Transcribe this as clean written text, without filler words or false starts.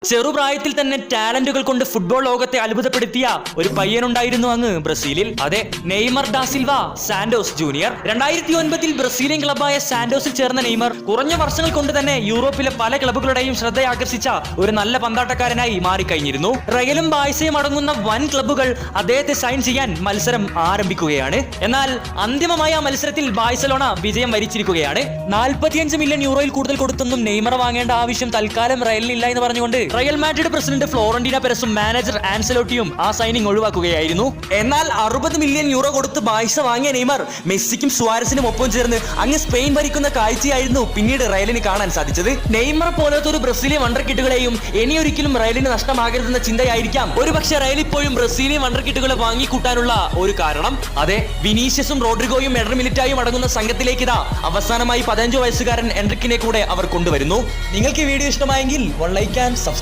ചെറുപ്രായത്തിൽ തന്നെ ടാലന്റുകൾ കൊണ്ട് ഫുട്ബോൾ ലോകത്തെ അത്ഭുതപ്പെടുത്തിയ ഒരു പയ്യനുണ്ടായിരുന്നു അങ്ങ് ബ്രസീലിൽ. അതെ, Neymar da Silva Santos junior. 2009 Brazilian ക്ലബായ സാന്റോസിൽ ചേർന്ന നെയ്മർ കുറഞ്ഞ വർഷങ്ങൾ കൊണ്ട് തന്നെ യൂറോപ്പിലെ പല ക്ലബുകളുടെയും ശ്രദ്ധയാകർഷിച്ച ഒരു നല്ല പന്താട്ടക്കാരനായി മാറിക്കഴിഞ്ഞിരുന്നു. റയലും ബാഴ്സയും അടങ്ങുന്ന വൻ ക്ലബുകൾ അദ്ദേഹത്തെ സൈൻ ചെയ്യാൻ മത്സരം ആരംഭിക്കുകയാണ്. എന്നാൽ അന്തിമമായ ആ മത്സരത്തിൽ ബാഴ്സലോണ വിജയം വരിച്ചിരിക്കുകയാണ്. 45 മില്യൺ യൂറോയിൽ കൂടുതൽ കൊടുത്തൊന്നും നെയ്മർ വാങ്ങേണ്ട ആവശ്യം തൽക്കാലം റയലിനില്ല എന്ന് പറഞ്ഞുകൊണ്ട് Real Madrid president Fiorentina പെരസും manager ആൻസലോട്ടിയും ആ സൈനിങ് ഒഴിവാക്കുകയായിരുന്നു. എന്നാൽ 60 മില്യൺ യൂറോ കൊടുത്ത് ബാഴ്സ വാങ്ങിയ നെയ്മർ മെസ്സിക്കും സുവാരസിനും ഒപ്പം ചേർന്ന് അങ്ങ് സ്പെയിൻ ഭരിക്കുന്ന കാഴ്ചയായിരുന്നു പിന്നീട് റയലിന് കാണാൻ സാധിച്ചത്. നെയ്മർ പോലത്തെ ഒരു ബ്രസീലിയൻ വണ്ടർ കിട്ടുകളെയും ഇനിയൊരിക്കലും റയലിന് നഷ്ടമാകരുതെന്ന ചിന്തയായിരിക്കാം ഒരുപക്ഷെ റയൽ ഇപ്പോഴും ബ്രസീലിയൻ വണ്ടർ കിട്ടുകളെ വാങ്ങിക്കൂട്ടാനുള്ള ഒരു കാരണം. അതെ, വിനീഷ്യസും റോഡ്രിഗോയും എഡർ മിലിറ്റായും അടങ്ങുന്ന സംഘത്തിലേക്ക് ഇതാ അവസാനമായി 15 വയസ്സുകാരൻ എൻട്രിക്കിനെ കൂടെ അവർ കൊണ്ടുവരുന്നു. നിങ്ങൾക്ക് ഈ വീഡിയോ ഇഷ്ടമായെങ്കിൽ ലൈക്ക് ആൻഡ് സബ്സ്ക്രൈബ്